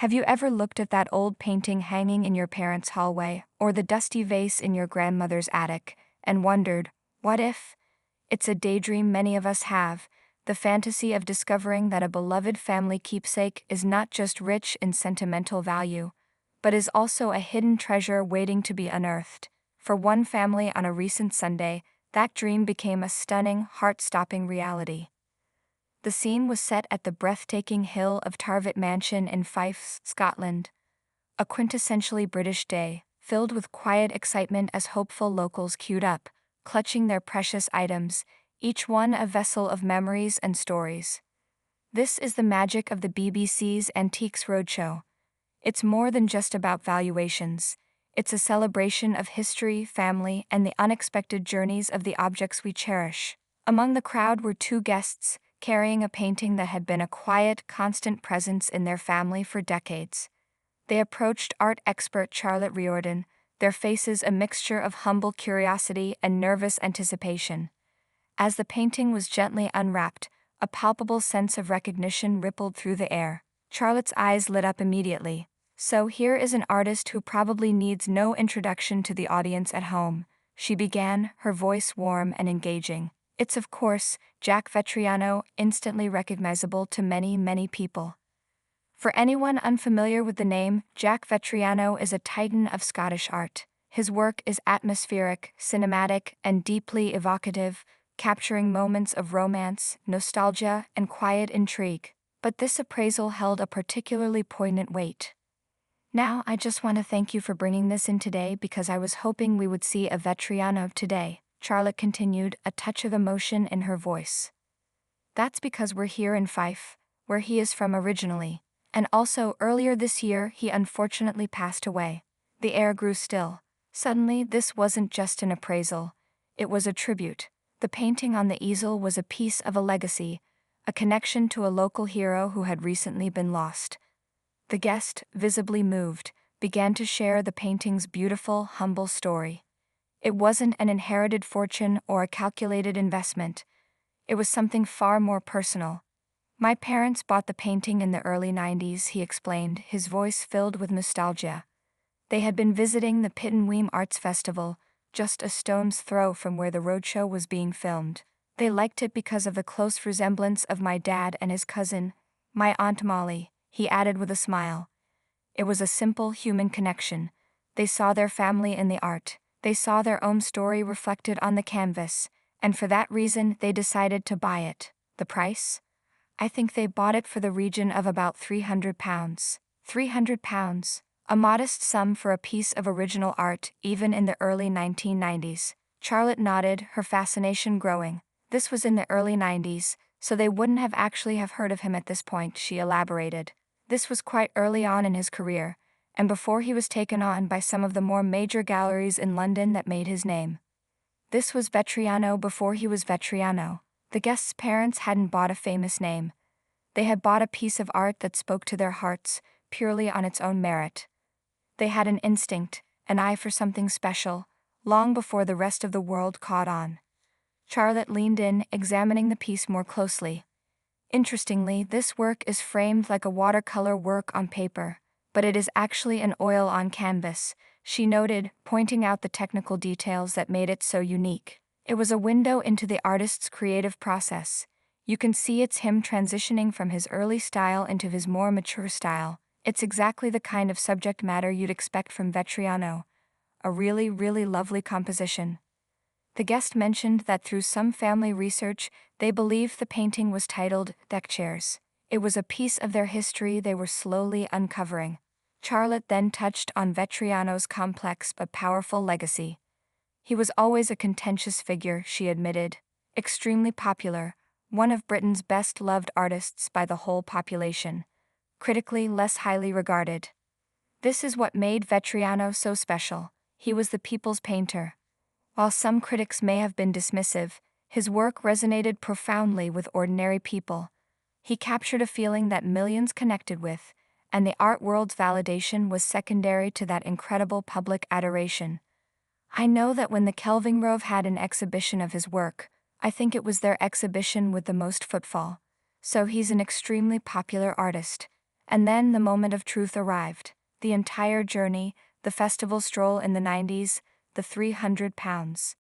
Have you ever looked at that old painting hanging in your parents' hallway, or the dusty vase in your grandmother's attic, and wondered, what if? It's a daydream many of us have, the fantasy of discovering that a beloved family keepsake is not just rich in sentimental value, but is also a hidden treasure waiting to be unearthed. For one family on a recent Sunday, that dream became a stunning, heart-stopping reality. The scene was set at the breathtaking hill of Tarvett Mansion in Fife, Scotland. A quintessentially British day, filled with quiet excitement as hopeful locals queued up, clutching their precious items, each one a vessel of memories and stories. This is the magic of the BBC's Antiques Roadshow. It's more than just about valuations. It's a celebration of history, family, and the unexpected journeys of the objects we cherish. Among the crowd were two guests, carrying a painting that had been a quiet, constant presence in their family for decades. They approached art expert Charlotte Riordan, their faces a mixture of humble curiosity and nervous anticipation. As the painting was gently unwrapped, a palpable sense of recognition rippled through the air. Charlotte's eyes lit up immediately. So here is an artist who probably needs no introduction to the audience at home, she began, her voice warm and engaging. It's of course, Jack Vetriano, instantly recognizable to many people. For anyone unfamiliar with the name, Jack Vetriano is a titan of Scottish art. His work is atmospheric, cinematic, and deeply evocative, capturing moments of romance, nostalgia, and quiet intrigue. But this appraisal held a particularly poignant weight. Now, I just want to thank you for bringing this in today because I was hoping we would see a Vetriano today, Charlotte continued, a touch of emotion in her voice. That's because we're here in Fife, where he is from originally, and also earlier this year he unfortunately passed away. The air grew still. Suddenly, this wasn't just an appraisal, it was a tribute. The painting on the easel was a piece of a legacy, a connection to a local hero who had recently been lost. The guest, visibly moved, began to share the painting's beautiful, humble story. It wasn't an inherited fortune or a calculated investment. It was something far more personal. My parents bought the painting in the early 90s, he explained, his voice filled with nostalgia. They had been visiting the Pittenweem Arts Festival, just a stone's throw from where the roadshow was being filmed. They liked it because of the close resemblance of my dad and his cousin, my Aunt Molly, he added with a smile. It was a simple human connection. They saw their family in the art. They saw their own story reflected on the canvas, and for that reason they decided to buy it. The price? I think they bought it for the region of about £300. £300. A modest sum for a piece of original art, even in the early 1990s. Charlotte nodded, her fascination growing. This was in the early 90s, so they wouldn't have actually have heard of him at this point, she elaborated. This was quite early on in his career, and before he was taken on by some of the more major galleries in London that made his name. This was Vetriano before he was Vetriano. The guests' parents hadn't bought a famous name. They had bought a piece of art that spoke to their hearts, purely on its own merit. They had an instinct, an eye for something special, long before the rest of the world caught on. Charlotte leaned in, examining the piece more closely. Interestingly, this work is framed like a watercolor work on paper, but it is actually an oil on canvas, she noted, pointing out the technical details that made it so unique. It was a window into the artist's creative process. You can see it's him transitioning from his early style into his more mature style. It's exactly the kind of subject matter you'd expect from Vetriano. A really lovely composition. The guest mentioned that through some family research, they believed the painting was titled Deck Chairs. It was a piece of their history they were slowly uncovering. Charlotte then touched on Vetriano's complex but powerful legacy. He was always a contentious figure, she admitted. Extremely popular, one of Britain's best-loved artists by the whole population. Critically less highly regarded. This is what made Vetriano so special. He was the people's painter. While some critics may have been dismissive, his work resonated profoundly with ordinary people. He captured a feeling that millions connected with, and the art world's validation was secondary to that incredible public adoration. I know that when the Kelvingrove had an exhibition of his work, I think it was their exhibition with the most footfall. So he's an extremely popular artist. And then the moment of truth arrived. The entire journey, the festival stroll in the 90s, the 300 pounds.